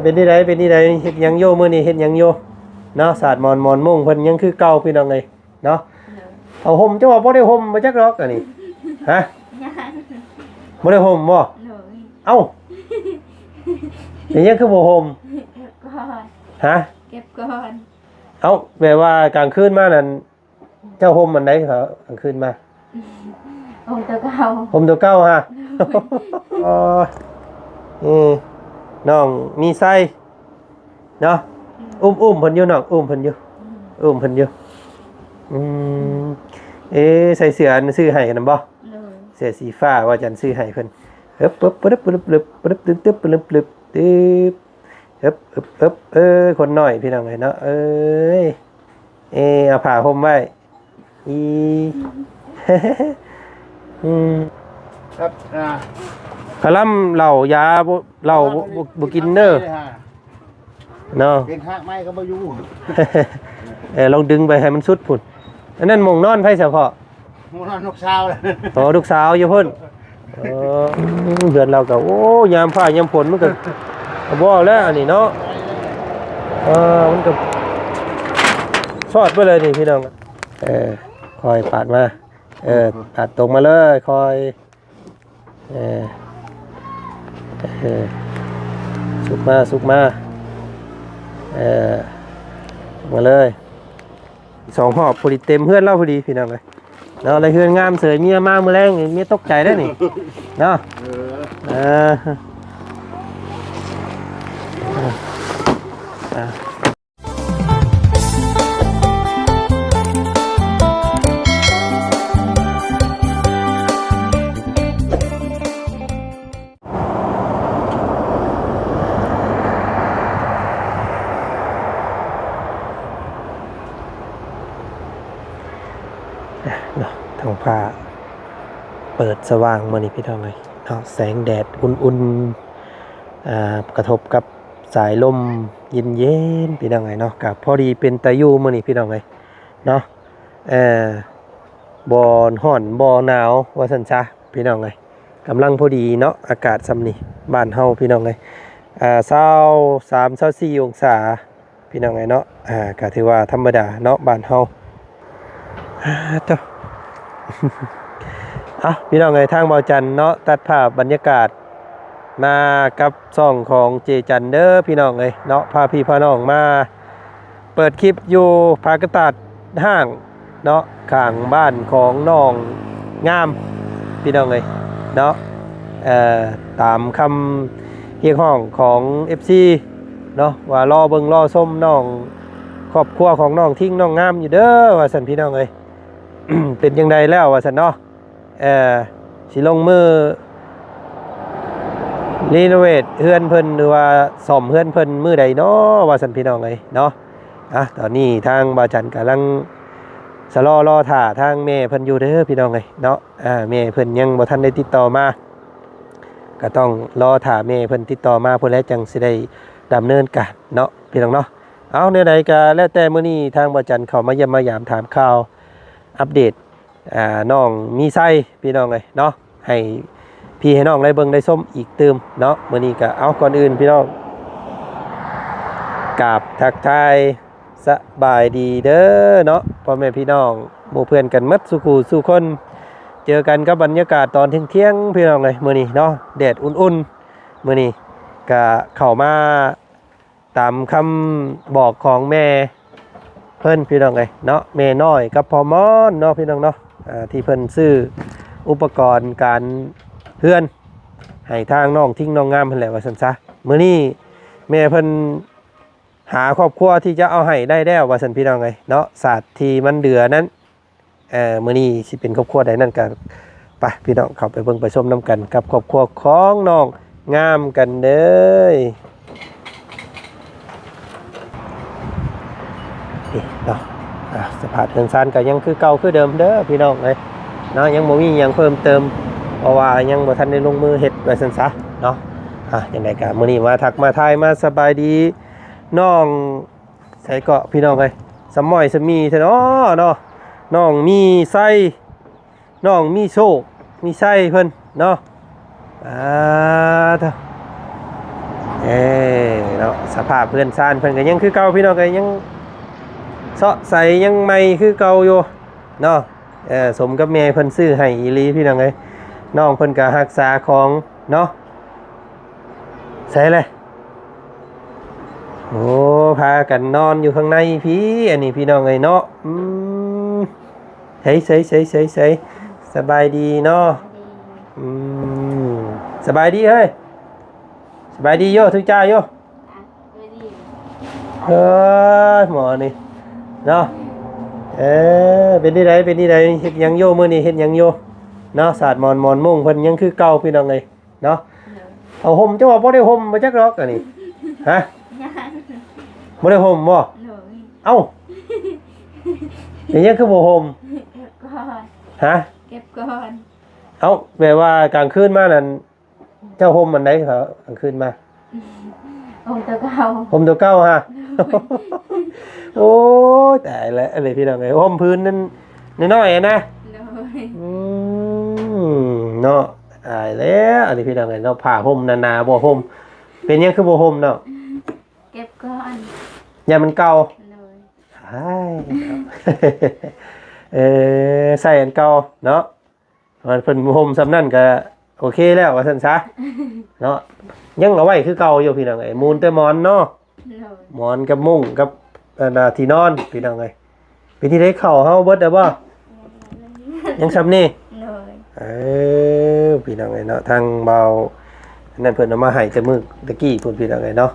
เป็นที่ใดเป็นที่ใดเฮ็ดหยังโยมื้อนี้เฮ็ดหยังโยเนาะศาสตร์หมอนมุ่งเพิ่นยังคือเก่าพี่น้องเอ้ยเนาะเอาห่มเจ้าว่าบ่ได้ห่มบ่จักดอกอันนี้ฮะบ่ได้ห่มบ่เอ้าเป็นยังคือบ่ห่มฮะเก็บก่อนเอ้าแปลว่ากลางคืนมานั่นเจ้าห่มอันใดครับกลางคืนมาห่มตัวเก่าห่มตัวเก่าฮะอ๋อน้องมีไส้เนาะอุ้มเพิ่นอยู่น้องอุ้มเพิ่นอยู่ใส่เสื้ออันซื้อให้กันบ่เสื้อสีฟ้าว่าจันซื้อให้เพิ่นปึ๊บคนน้อยพี่น้องเอ้ยเนาะเอาผ้าห่มไว้ครับคลำเหล้ายาเหล้าบ่กินเด้อเนาะเป็นหักไม้ก็บ่อยู่ลองดึงไปให้มันสุดพุ่นอันนั้นหม่องนอนไผเฉพาะหมู่นอนนกสาวเลยอ๋อลูกสาวอยู่พุ่นเดือนเราก็โอ้ยามฟ้ายามฝนมันก็บ่แล้วอันนี้เนาะมันก็ชอดไปเลยนี่พี่น้องคอยปาดมาปาดตรงมาเลยคอยสุกมามาเลย2หอบพอดีเต็มเพื่อนเล่าพอดีพี่น้องเลยเนาะอะไรเพื่อนงามเสยเมียมาเมื่อแรงเมียตกใจได้นี่เนาะทางผ้าเปิดสว่างมานี่พี่น้องเลยเนาะแสงแดดอุ่นๆกระทบกับสายลมเย็นๆพี่น้องเลยเนาะกับพอดีเป็นตะยูมานี่พี่น้องเลยเนาะบ่ฮ้อนบ่หนาวว่าซั่นซะพี่น้องเลยกำลังพอดีเนาะอากาศซ้ำนี่บ้านเฮาพี่น้องเลย23 24องศาพี่น้องเลยเนาะก็ถือว่าธรรมดาเนาะบ้านเฮาต่อพี่น้องไงทางเบาจันเนาะตัดภาพบรรยากาศมากับซ่องของเจจันเด้อพี่น้องเลยเนาะพาพี่พาน้องมาเปิดคลิปอยู่ภากตัดห้างเนาะข้างบ้านของน้องงามพี่น้องเลยเนาะตามคำเรียกห้องของ FC เนาะว่ารอเบิ่งรอส้มน้องครอบครัวของน้องทิ้งน้องงามอยู่เด้อว่าสันพี่น้องเลยเป็นยังไงแล้วว่าสันเนาะสิลงมือรีโนเวทเฮือนเพิ่นหรือว่าซ่อมเฮือนเพิ่นมื้อใดเนาะว่าสันพี่น้องเลยเนาะตอนนี้ทางบ่าวจันกำลังสะรอท่าทางแม่เพิ่นอยู่เด้อพี่น้องเลยเนาะแม่เพิ่นยังบ่ทันได้ติดต่อมาก็ต้องรอท่าแม่เพิ่นติดต่อมาพุ่นแล้วจังสิได้ดำเนินการเนาะพี่น้องเนาะเอาแนวใดก็แล้วแต่มื้อนี้ทางบ่าวจันเข้ามาเยี่ยมมายามถามข่าวอัปเดตน้องมีไส้พี่น้องเลยเนาะให้พี่ให้น้องได้เบิ่งได้ส้มอีกเติมเนาะมื้อนี้ก็เอาก่อนอื่นพี่น้องกราบทักทายสบายดีเด้อเนาะพ่อแม่พี่น้องหมู่เพื่อนกันหมดสุขสู่คนเจอกันกับบรรยากาศตอนเที่ยงๆพี่น้องเลยมื้อนี้เนาะแดดอุ่นๆมื้อนี้ก็เข้ามาตามคำบอกของแม่เพิ่นพี่น้องเลยเนาะแม่น้อยกับพ่อมอนเนาะพี่น้องเนาะที่เพิ่นซื้ออุปกรณ์การเฮือนให้ทางน้องทิ้งน้องงามเพิ่นแหละว่าซั่นซะมื้อนี้แม่เพิ่นหาครอบครัวที่จะเอาให้ได้แล้วว่าซั่นพี่น้องเลยเนาะศาสตร์ที่มันเดือนั้นมื้อนี้สิเป็นครอบครัวใดนั่นก็ไปพี่น้องเข้าไปเบิ่งไปชมนํกันกับครอบครัวของน้องงามกันเด้อเนาะสภาพเรือนซานก็ยังคือเก่าคือเดิมเด้อพี่น้องเลยเนาะยังบ่มีหยังเพิ่มเติมเพราะว่ายังบ่ทันได้ลงมือเฮ็ดไว้ซั่นซะเนาะจังได๋ก็มื้อนี้มาทักมาทายมาสบายดีน้องใส่เกาะพี่น้องเอ้ยสมอยสมีแท้เนาะเนาะน้องมีไส้น้องมีโชคมีไส้เพิ่นเนาะเนาะ สภาพเพื่อนซ่านเพิ่นก็ยังคือเก่าพี่น้องก็ยังเซาะใสยังใหม่คือเก่าอยู่เนาะสมกับแม่เพิ่นซื้อให้อีหลีพี่น้องเอ้ยน้องเพิ่นก็รักษาของเนาะใส่เลยโอ้พากันนอนอยู่ข้างในพี่อันนี้พี่น้องเอ้ยเนาะใส่สบายดีเนาะสบายดีเฮ้ยสบายดีโยทุกจ้าโยเฮ้ยหมอนี่เนาะเป็นที่ไหนเฮ็ดหยังโยมื้อนี้เฮ็ดหยังโยเนาะศาสตร์มอนมุ่งเพิ่นยังคือเก่าพี่น้องเอ้ยเนาะเอาห่มเจ้าว่าบ่ได้ห่มบ่จักดอกอันนี้ฮะบ่ได้ห่มบ่เอ้าเป็นหยังคือบ่ห่ม เก็บก่อน ฮะ เก็บก่อน เอ้าแปลว่ากลางคืนมานั่นเจ้าห่มอันใดครับกลางคืนมา องค์ตัวเก่า ห่มตัวเก่าฮะ โอ้ยตายแล้วอะไรพี่น้องเอ้ยห่มพื้นนั่นน้อยๆอะนะ เลย เนาะตายแล้วอันนี้พี่น้องเอ้ยเนาะผ้าห่มหนาๆบ่ห่มเป็นหยังคือบ่ห่มเนาะ เก็บก่อน อย่ามันเก่า เลย ใช่ ใส่อันเก่าเนาะมันเพิ่นห่มซำนั้นก็โอเคแล้วว่าซั่นซะเนาะยังเอาไว้คือเก่าอยู่พี่น้องเอ้ยมูลแต่หมอนเนาะ เลย หมอนกับมุ้งกับที่นอนพี่น้องเอ้ยเป็นที่ได้เข้าเฮาเบิดได้บ่ยังซำนี่ เลย พี่น้องเอ้ยเนาะทางเบานั่นเพิ่นเอามาให้แต่มื้อตะกี้พุ่นพี่น้องเอ้ยเนาะ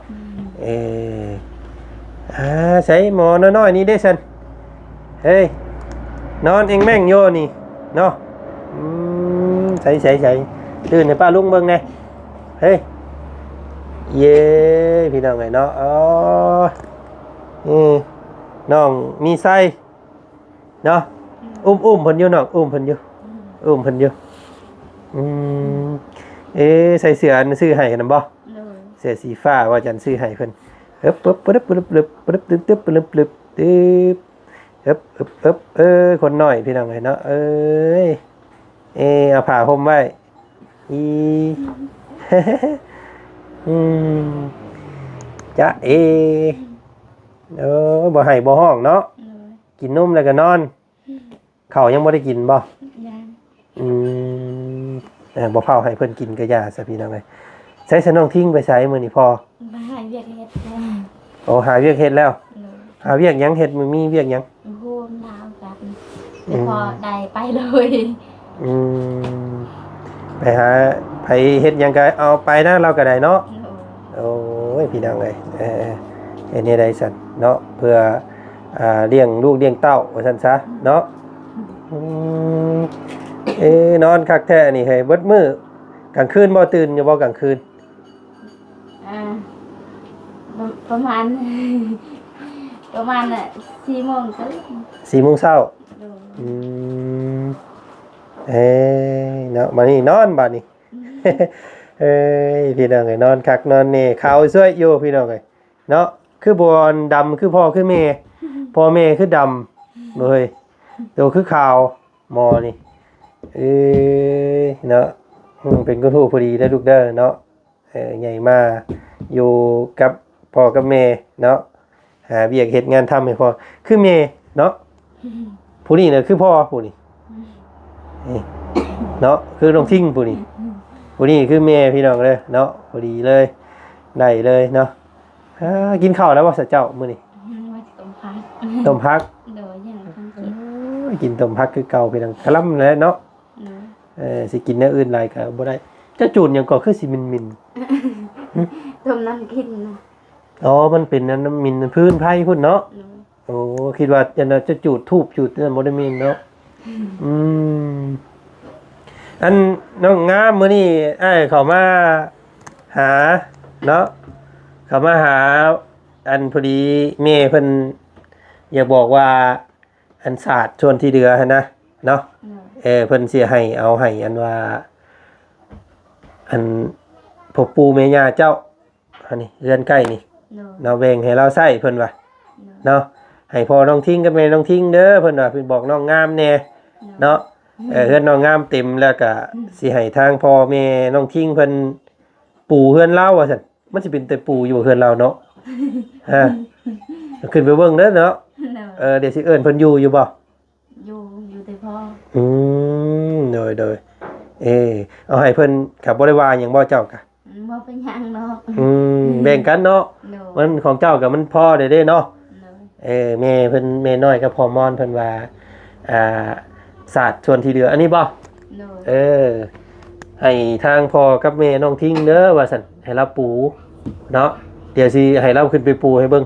ใช้หมอน้อยๆนี่ได้ซั่นเฮ้ยนอนเองแม่งโยนี่เนาะใส่ตื่นให้ป้าลุงเบิ่งแหน่เฮ้ยเย้พี่น้องเอ้ยเนาะอ๋อน้องมีไส้เนาะอุ้มเพิ่นอยู่น้องอุ้มเพิ่นอยู่ใส่เสื้ออันซื้อให้กันบ่ เลย เสื้อสีฟ้าว่าจันซื้อให้เพิ่นปึ๊บคนน้อยพี่น้องเอ้ยเนาะเอาผ้าห่มไว้จ๊ะบ่ให้บ่ห้องเนาะ เลย กินนมแล้วก็นอนข้าวยังบ่ได้กินบ่ ยัง บ่เผาให้เพิ่นกินก็ยาซะพี่น้องเอ้ยใช้สนองทิ้งไปใช้มื้อนี้พอ บ้านเวียกเฮ็ดเลย โอ้หาเวียกเฮ็ดแล้ว เลย หาเวียกหยังเฮ็ดมีเวียกหยัง ร่วมดาวกันแล้วพอได้ไปเลย อืมไปหาไปเฮ็ดหยังก็เอาไปนะเราก็ได้เนาะ เลย โอ้ยพี่น้องเอ้ยเฮ็ดนี่ได้ซั่นเนาะเพื่อเลี้ยงลูกเลี้ยงเต้าว่าซั่นซะเนาะนอนคักแท้นี่เฮ้ยเบิดมื้อกลางคืนบ่ตื่นอยู่บ่กลางคืน ประมาณน่ะ4 โมงครึ่ง 4 โมงเช้า เลย เนาะมานี่นอนบัดนี้ พี่น้องเอ้ยนอนคักนอนนี่ขาวสวยอยู่พี่น้องเอ้ยเนาะคือบอนดำคือพ่อคือแม่พ่อแม่คือดำเลยตัวคือขาวหมอนี่เนาะเป็นคุณครูพอดีได้อลูกเด้อเนาะใหญ่มาอยู่กับพ่อกับแม่เนาะหาเวียกเฮ็ดงานทำให้พ่อคือแม่เนาะผู้นี้น่ะคือพ่อผู้นี้เนาะคือน้องทิ้งผู้นี้ผู้นี้คือแม่พี่น้องเลยเนาะพอดีเลยได้เลยเนาะกินข้าวแล้วบ่ซะเจ้ามื้อนี้ ว่าต้มผัก ต้มผัก เลยยังต้องกิน กินต้มผักคือเก่าพี่น้องกะลำเลยเนาะ เลย สิกินแนวอื่นหลายก็บ่ได้เจ้าจูนหยังก็คือสิมิน ต้มน้ำกินนะ ๆอ๋อมันเป็นอันน้ำมินพื้นไผ่พุ่นเนาะ เลย โอ้คิดว่าจะจูดทูบจูดนั่นบ่ได้มินเนาะอันน้องงามมื้อนี้อ้ายเข้ามาหาเนาะเข้ามาหาอันพอดีแม่เพิ่นอยากบอกว่าอันศาสตร์ชวนที่เดือหั่นนะเนาะ เลย เพิ่นสิให้เอาให้อันว่าอันพ่อปู่แม่ย่าเจ้าอันนี้เรือนใกล้นี่ เลย เนาะแบ่งให้เราใช้เพิ่นว่าเนาะให้พ่อน้องทิ้งกับแม่น้องทิ้งเด้อเพิ่นว่าเพิ่นบอกน้องงามแน่เนาะเฮือนน้องงามเต็มแล้วก็สิให้ทางพ่อแม่น้องทิ้งเพิ่นปู่เฮือนเราว่าซั่นมันสิเป็นแต่ปู่อยู่เฮือนเราเนาะ ฮะขึ้นไปเบิ่งเด้อเนาะ โดย เดี๋ยวสิเอิ้นเพิ่นอยู่บ่ อยู่แต่พ่อ โดยเอาให้เพิ่นขับบ่ได้ว่าหยังบ่เจ้ากะ บ่เป็นหยังเนาะ แบ่งกันเนาะ โดย มันของเจ้ากับมันพอได้เด้เนาะ โดย แม่เพิ่นแม่น้อยกับพ่อมอนเพิ่นว่าศาสตร์ส่วนที่เหลืออันนี้บ่ โดย ให้ทางพ่อกับแม่น้องทิ้งเด้อว่าซั่นให้เราปูเนาะเดี๋ยวสิให้เราขึ้นไปปูให้เบิ่ง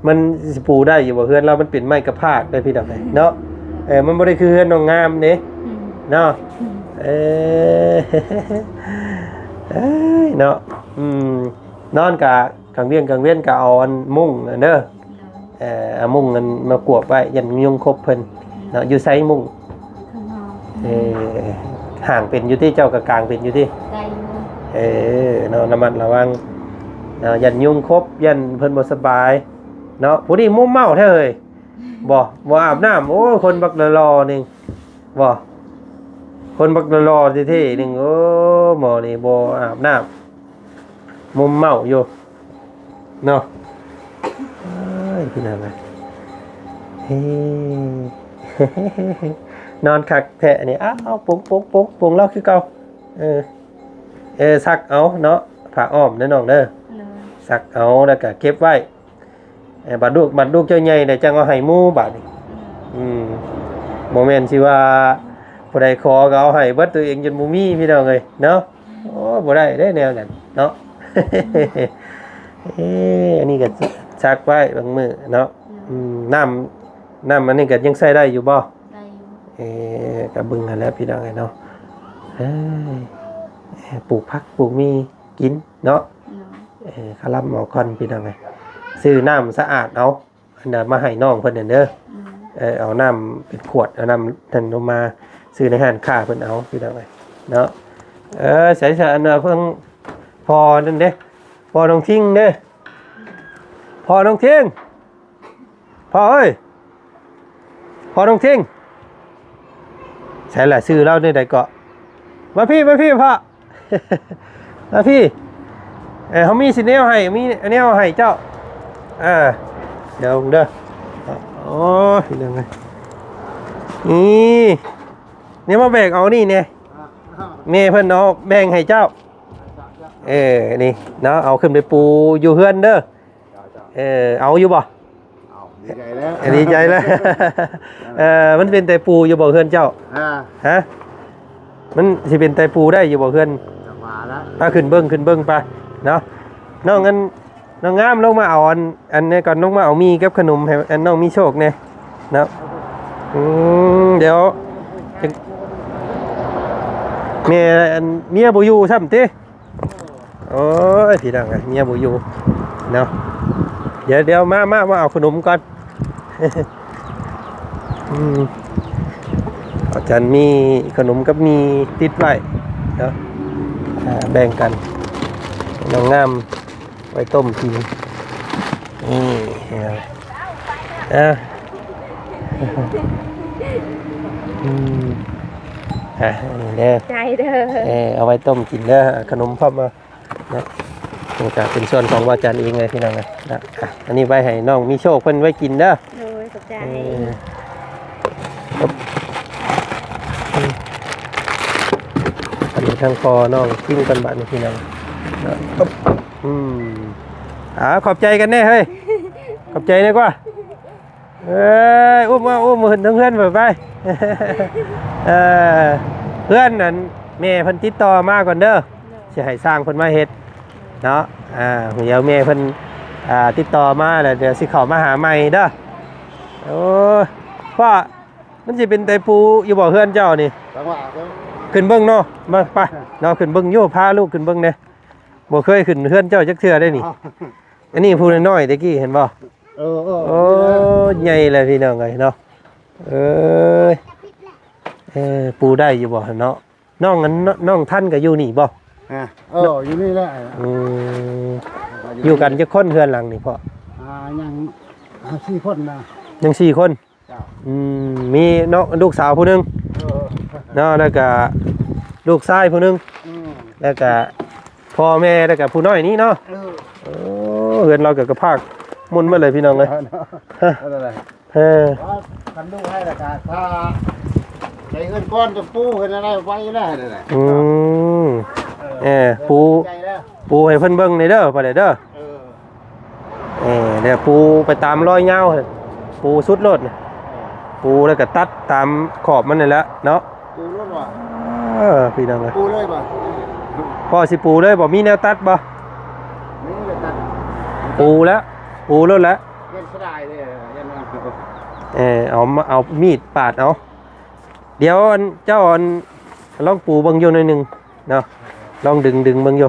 มันสิปูได้อยู่บ่เฮือนเรามันเป็นไม้กระพากได้พี่ดอกเอ้ยเนาะมันบ่ได้คือเฮือนน้องงามเด้เนาะเนาะนอนกะกลางเวียนกะเอาอันมุ้งเด้อเอามุ้งมันมากวบไว้ยันยุงครบเพิ่นเนาะอยู่ไสมุ้ง ข้างนอก ห่างเป็นอยู่ที่เจ้ากับกลางเป็นอยู่ที่ ได้อยู่ เนาะน้ำมันระวังยันยุงครบยันเพิ่นบ่สบายเนาะผู้นี้มุ่มเมาแท้เอ้ยบ่อาบน้ำโอ้คนบักรอนึงบ่คนบักรอที่นึงโอ้หมอนี่บ่อาบน้ำมุ่มเมาอยู่เนาะพี่น้ามานอนคักแทะนี่เอาปุ้งเล่าคือเก่าซักเอาเนาะผ้าอ้อมเด้อน้องเด้อ โดย ซักเอาแล้วก็เก็บไว้บัดลูกเจ้าใหญ่ได้จังเอาให้หมู่บาดนี้บ่แม่นสิว่าผู้ใดขอก็เอาให้เบิดตัวเองจนบ่มีพี่น้องเอ้ยเนาะโอ้บ่ได้เด้แนวนั้นเนาะ อันนี้ก็ซักไว้บางมื้อเนาะน้ำอันนี้ก็ยังใช้ได้อยู่บ่ ได้อยู่ ก็เบิ่งหันแหล้วพี่น้องเอ้ยเนาะปลูกผักปลูกมีกินเนาะ โดย คารับหมอคอนพี่น้องไงซื้อน้ำสะอาดเอาอันนั้นมาให้น้องเพิ่นเด้อเอาน้ำเป็นขวดเอาน้ำท่านเอามาซื้อในห้างค้าเพิ่นเอาพี่น้องไงเนาะใส่อันเพิ่งพอนั่นเด้พอน้องทิ้งเด้พอน้องทิ้งพอเอ้ยพอน้องทิ้งใส่ละซื้อเราได้ใดเกาะมาพี่พ่อ มาพี่เขามีสิแนวให้มีแนวให้เจ้าเดี๋ยวเด้อโอ้ยเรื่องไงนี่มาแบ่งเอานี่เนี่ยเมย์เพิ่นเอาแบ่งให้เจ้านี่เนาะเอาขึ้นไปปูอยู่เฮือนเด้อเอาอยู่บ่ ดีใจแล้ว ดีใจแล้ว มันเป็นแต่ปูอยู่บ่เฮือนเจ้าฮะมันสิเป็นแต่ปูได้อยู่บ่เฮือน จะมาแล้ว ถ้าขึ้นเบิ้งไปเนาะน้องงามลงมาเอาอันนี้ก่อนลงมาเอามีกับขนมให้อันน้องมีโชคเนี่ยเนาะเดี๋ยวเมียบ่อยู่ซ้ำติโอ้ยพี่ดังไงเมียบ่อยู่เนาะเดี๋ยวมาเอาขนมก่อน อาจารย์มีขนมกับมีติดไว้เนาะแบ่งกันน้องงามไว้ต้มกินนี่นี่เด้อ ใจเด้อ เอาไว้ต้มกินเด้อขนมพร้อมมานะนี่ก็เป็นส่วนของว่าอาจารย์เองเลยพี่น้องนะอันนี้ไว้ให้น้องมีโชคเพิ่นไว้กินเด้อ โดยขอบใจ อันนี้ทางคอน้องทิ้งกันบ้านนี่พี่น้องขอบใจกันแน่เฮ้ยขอบใจแน่กว่าอุ้มเห็นทั้งเพื่อนไปเพื่อนนั้นแม่เพิ่นติดต่อมาก่อนเด้อจะให้สร้างเพิ่นมาเฮ็ดเนาะเดี๋ยวแม่เพิ่นติดต่อมาแล้วเดี๋ยวสิเข้ามาหาใหม่เด้อโอ้พ่อมันสิเป็นไตปูอยู่บ่เพื่อนเจ้านี่ จังหวะก็ ขึ้นเบิ้งเนาะมาไปเนาะขึ้นเบิ้งโย่พาลูกขึ้นเบิ้งเนี่ยบ่เคยขึ้นเฮือนเจ้าจักเทื่อได้นี่อันนี้ผู้น้อยๆตะกี้เห็นบ่โอ้ใหญ่เลยพี่น้องเอ้ยเนาะปูได้อยู่บ่เนาะน้องนั้นน้องท่านก็อยู่นี่บ่ อยู่นี่แหละ อยู่กันจักคนเฮือนหลังนี่พ่อ ยัง4 คนนะ ยัง4 คนมีน้องลูกสาวผู้หนึงเนาะแล้วก็ลูกชายผู้หนึงแล้วก็พ่อแม่แล้วก็ผู้น้อยนี้เนาะโอ้ เฮือนเรากับกระพากมุนมาเลยพี่น้องเลย นั่นแหละ ว่าคันดูให้ละกันถ้าใช้เงินก้อนจะปูเห็นอะไรไว้แล้วนั่นแหละ ปู ใจแล้ว ปูให้เพิ่นเบิ่งในเด้อไปเด้อ เนี่ยปูไปตามรอยเงาปูสุดรถปูแล้วก็ตัดตามขอบมันนี่แหละเนาะ ปูรถว่ะ พี่น้องเลย ปูเลยป่ะ พ่อสิปูเลยบ่มีแนวตัดบ่ นี่เลยตัด ปูแล้วปูรถแล้ว เงินสลายเลยยันว่า เอามีดปาดเอาเดี๋ยวเจ้าลองปูเบิ่งอยู่หน่อยหนึงเนาะลองดึงเบิ่งอยู่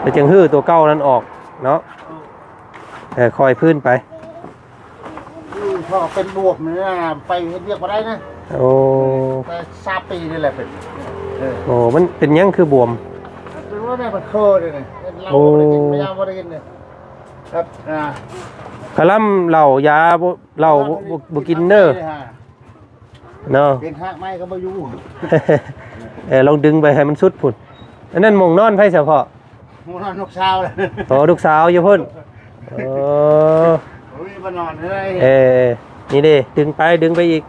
เดี๋ยวจังฮื้อตัวเก่านั้นออกเนาะคอยพื้นไป พอเป็นบวกเนี่ยไปเรียกมาได้นะ โอ้ แต่3 ปีนี่แหละเป็น โอ้มันเป็นยังคือบวม เป็นว่าแม่มันเคยเลยเราไม่ได้กินไม่ยาวไม่ได้กินเลยครับกะล่ำเหล้ายาเหล้าบ่กินเด้อเนาะ เป็นหักไม้ก็มาอยู่ ลองดึงไปให้มันสุดพุ่นอันนั้นหมองนอนไผเฉพาะ มูนอนนกเช้าเลย โอ้ลูกสาวอยู่พุ่นโอ้ยมานอนเลย นี่ดิดึงไปอีก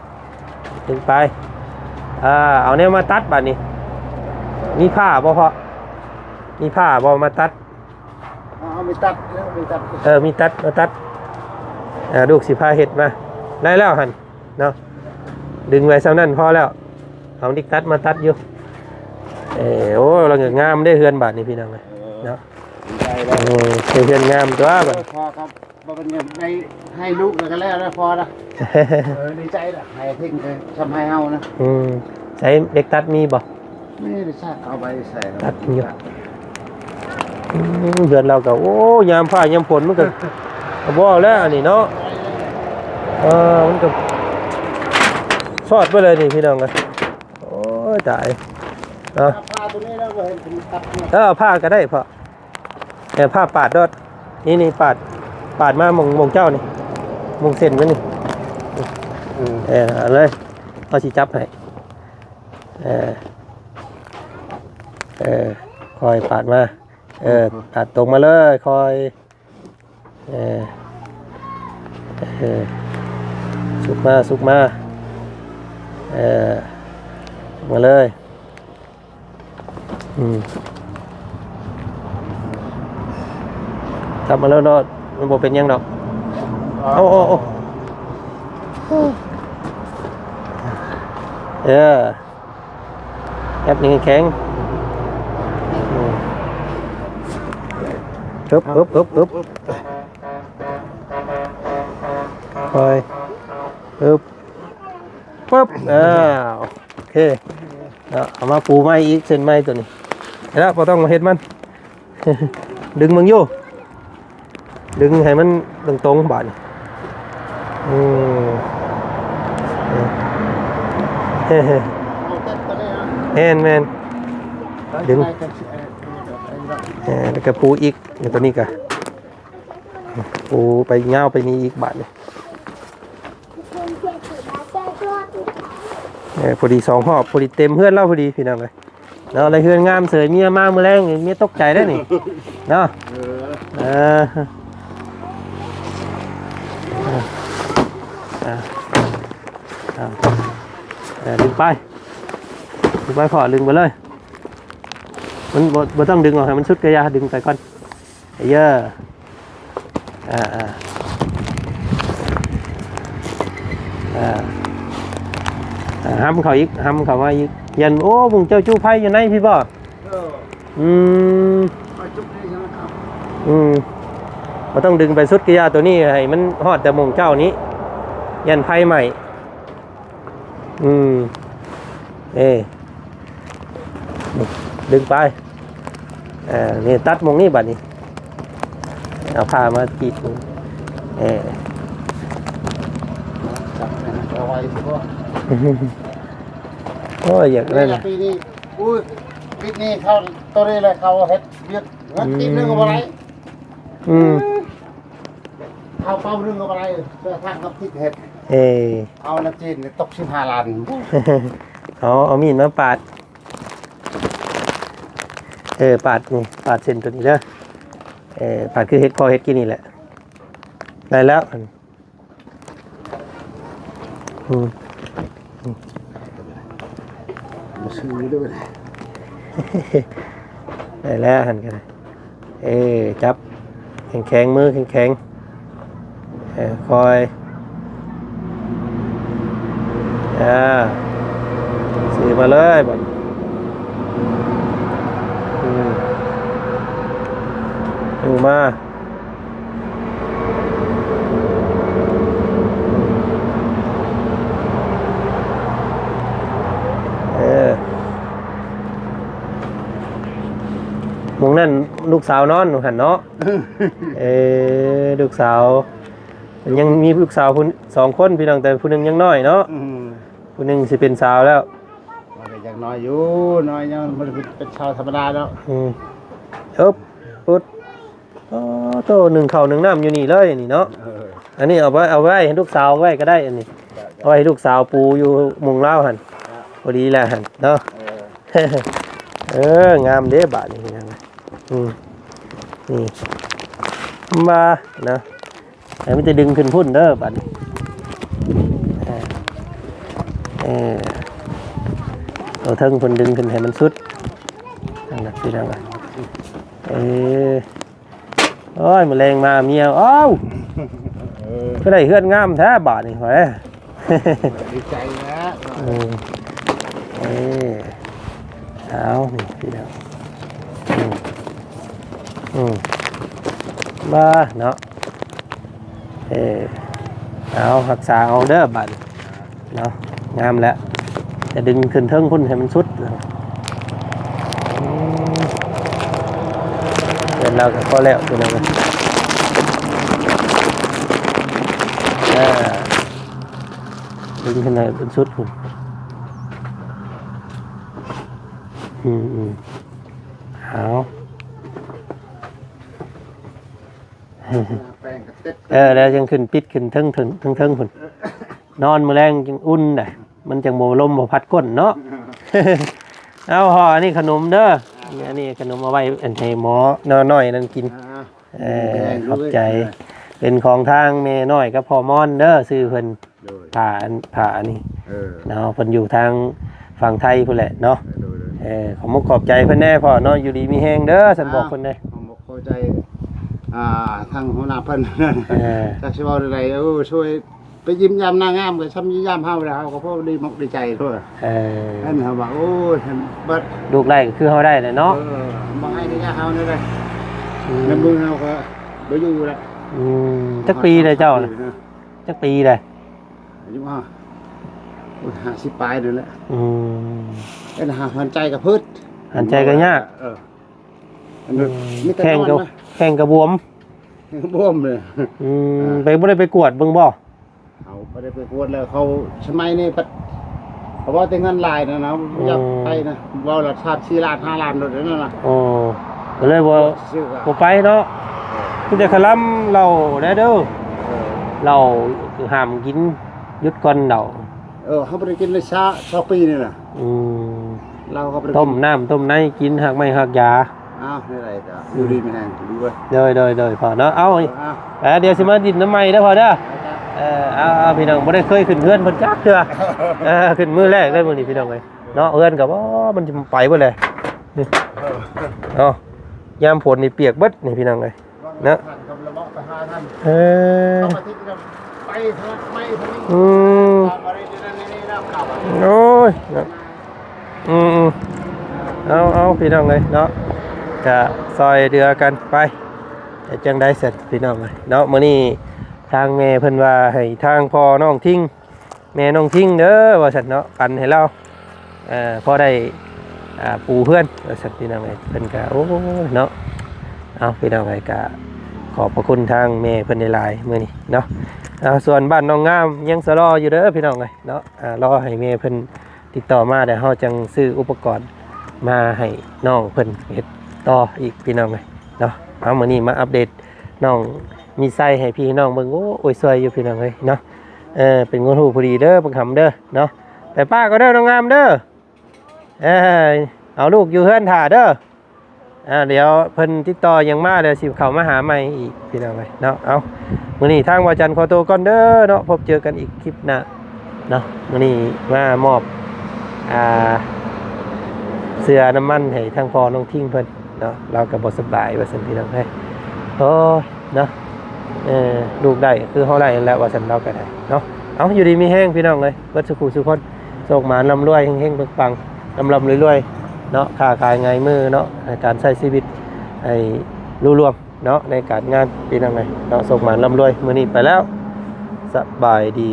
ดึงไปเอาเนี่ยมาตัดบัดนี้มีผ้าบ่พอมีผ้าบ่มาตัด เอาไปตัดมีตัด มีตัดมาตัดลูกสิพาเห็ดมาได้แล้วหันเนาะดึงไว้ซ้ำนั่นพอแล้วเอาดิกตัดมาตัดอยู่โอ้เราเงงามได้เฮือนบาทนี่พี่น้องเลยเนาะเฮือนงามตัวแบบ พอครับเป็นเงินให้ลูกแล้วก็แล้วพอละดีใจละให้ทิ้งเลยทำให้เฮานะ ใช้เด็กตัดมีบ่ ไม่ได้ชาเอาไปใส่ ตัดอยู่เฮือนเราก็โอ้ยามผ้ายามฝนมันก็บ่แล้วอันนี้เนาะมันก็ชอดไปเลยนี่พี่น้องเลยโอ้ยตายผ้าตัวนี้เราเห็นผมตัดผ้าก็ได้พอแต่ผ้าปาดดอดนี่ปาดมามงเจ้านี่มงเส้นไว้นี่เลยเอาสิจับให้คอยปาดมาปาดตรงมาเลยคอยสุกมามาเลยทำมาแล้วเนาะมันบอกเป็นยังดอกโอ้แอบนี่แข็งปึ๊บคอยปึ๊บโอเคเอามาปูไม้อีกเส้นไม้ตัวนี้แล้วพอต้องมาเฮ็ดมัน ดึงมึงอยู่ดึงให้มันตรงๆบาดแม่นดึงแล้วก็ปูอีกตัวนี้ก็ปูไปเงาไปนี่อีกบาดเลยพอดี2 หอบพอดีเต็มเพื่อนเล่าพอดีพี่น้องเลยเนาะอะไรเพื่อนงามเสยเมียมาเมื่อแรงเมียตกใจได้นี่เนาะดึงไปพอดึงไปเลยมันบ่ต้องดึงออกให้มันชุดกระยาดึงไปก่อนเยอะห้ำเขาอีกห้ำเขาว่าอีกยันโอ้มึงเจ้าจู้ไพ่อยู่ไหนพี่บ่เราต้องดึงไปสุดกระยาตัวนี้ให้มันฮอดแต่มงเจ้านี้ยันไพ่ใหม่ดึงไปนี่ตัดมงนี่บัดนี้เอาผ้ามากีดเอาไว้สิพ่อ โอ้ยอยากเล่น ปีนี้ปีนี้เขาตัวนี้เลยเขาเฮ็ดเรียกเงินตีนึงกับอะไรเขาเป้านึงกับอะไรเพื่อทางกับทิศเฮ็ดเอาน้ำจีนตก15 ล้านเอามีดมาปาด ปาดนี่ปาดเส้นตัวนี้เด้อปาดคือเฮ็ดพอเฮ็ดกินนี่แหละได้แล้วมาซื้อด้วย ได้แล้วหันกันจับแข็งๆมือแข็งๆคอยซื้อมาเลยบ่ดูมามงนั่นลูกสาวนอนหนูหันเนาะ ลูกสาวยังมีลูกสาวคน2 คนพี่น้องแต่ผู้หนึงยังน้อยเนาะผู้หนึงสิเป็นสาวแล้วมันก็ยังน้อยอยู่น้อยยังมันเป็นชาวธรรมดาแล้วปุ๊ดโตหนึ่งข้าวหนึ่งน้ำอยู่นี่เลยนี่เนาะอันนี้เอาไว้ให้ลูกสาวไว้ก็ได้อันนี้เอาไว้ให้ลูกสาวปูอยู่มุงเล่าหันพอดีแหละหันเนาะงามเด้บาทนี่นะนี่มาเนาะแต่ไม่จะดึงขึ้นพุ่นเด้อบาทเอาเทิงพุ่นดึงขึ้นให้มันสุดนั่นแหละพี่น้องโอ้ยแมลงมาเมียอ้าวก็ได้เฮือนงามแท้บาทนี่หอยดีใจนะเอานี่พี่น้องมาเนาะเอารักษาเอาเด้อบาทเนาะงามแล้วจะดึงขึ้นเทิงพุ่นให้มันสุดเดี๋ยวเราก็แล้วตัวนึงดึงขึ้นให้มันสุดพุ่นเอาแล้วยังขึ้นปิดขึ้นเทิงพุ่นนอนมื้อแรงจังอุ่นได้มันจังบ่ลมบ่พัดก้นเนาะเอาห่ออันนี้ขนมเด้ออันนี้ขนมเอาไว้อันให้หมอน้อยนั่นกินขอบใจเป็นของทางแม่น้อยกับพ่อม่อนเด้อซื้อเพิ่นผ่าอันนี้เนาะเพิ่นอยู่ทางฝั่งไทยพุ่นแหละเนาะขอบใจเพิ่นแน่พ่อเนาะอยู่ดีมีแฮงเด้อฉันบอกเพิ่นได้ขอบใจทางหัวหน้าเพิ่นจักสิเว้าได้ช่วยไปยิ้มยามหน้างามก็ซ้ำยิ้มยามเฮาแล้วเฮาก็พอดีมกดีใจทั่วนั่นเฮาว่าโอ้ยท่านเบิดลูกไร่ก็คือเฮาได้แหละเนาะบ่ให้ได้เฮานี่เลยน้ำมือเฮาก็บ่อยู่แล้วจักปีเลยเจ้าน่ะจักปีเลยอายุ50ปลายนั่นแหละหันใจกับพืชหันใจก็ยากแข่งกับบวมเลยไปบ่ได้ไปกวดเบิ่งบ่เขาบ่ได้ไปกวดแล้วเขาสมัยนี้เพราะว่าแต่เงินหลายนะอยากไปนะว่าราคา4 ล้าน5 ล้านโดดนั่นน่ะก็เลยบ่ไปเนาะคือแต่คลำเราได้เด้อเราห้ามกินหยุดก่อนเดาเขาบ่ได้กินเลย2 ปีนี่น่ะเราก็ต้มน้ำต้มในกินหักไม้หักยานี่ไรจ้ะอยู่ดีไม่แห้งดูเว้ยโดยพอเนาะเดี๋ยวสิมาดินน้ำไม้เด้อพอเด้อพี่น้องบ่ได้เคยขึ้นเฮือนเพิ่นจักเทื่อขึ้นมื้อแรกเลยมื้อนี้พี่น้องเอ้ยเนาะเฮือนก็บ่มันสิไปเบิดเลยนี่ยามฝนนี่เปียกเบิดนี่พี่น้องเอ้ยเนาะไปไม่โอ้ยเอาพี่น้องเลยเนาะจะซอยเดือกันไปจะจังได้เสร็จพี่น้องเลยเนาะมื้อนี้ทางแม่เพิ่นว่าให้ทางพ่อน้องทิ้งแม่น้องทิ้งเด้อว่าซั่นเนาะปันให้เราพอได้ปูเพื่อนว่าซั่นพี่น้องเลยเพิ่นก็โอ้เนาะเอาพี่น้องเลยก็ขอบพระคุณทางแม่เพิ่นหลายๆมื้อนี้เนาะส่วนบ้านน้องงามยังสรออยู่เด้อพี่น้องเลยเนาะรอให้แม่เพิ่นติดต่อมาแต่เฮาจังซื้ออุปกรณ์มาให้น้องเพิ่นเฮ็ดต่ออีกพี่น้องเลยเนาะเอามื้อนี้มาอัปเดตน้องมีไส้ให้พี่น้องเบิ่งโอ้ยสวยอยู่พี่น้องเลยเนาะเป็นงูหูพอดีเด้อบังคำเด้อเนาะแต่ป้าก็เด้อน้องงามเด้อเอาลูกอยู่เฮือนถ่าเด้อ เดี๋ยวเพิ่นติดต่อยังมาเดี๋ยวสิเข้ามาหาใหม่อีกพี่น้องเอ้ยเนาะเอามื้อนี้ทางวาจันทร์ขอตัวก่อนเด้อเนาะพบเจอกันอีกคลิปหน้าเนาะมื้อนี้มามอบเสื้อน้ำมันให้ทางพ่อน้องทิ้งเพิ่นเนาะเราก็บ่สบายว่าซั่นพี่น้องเอ้ยโอ้ยเนาะลูกได้คือเฮาได้แล้วว่าซั่นเราก็ได้เนาะเอาอยู่ดีมีแห้งพี่น้องเอ้ยเบิดสุขสุขคนโชคหมานร่ำรวยเฮงๆปังๆร่ำๆรวยๆเนาะค้าขายไงมือเนาะในการใช้ชีวิตให้รุ่งเรืองเนาะในการงานพี่น้องเอ้ยเนาะโชคหมานร่ำรวยมื้อนี้ไปแล้วสบายดี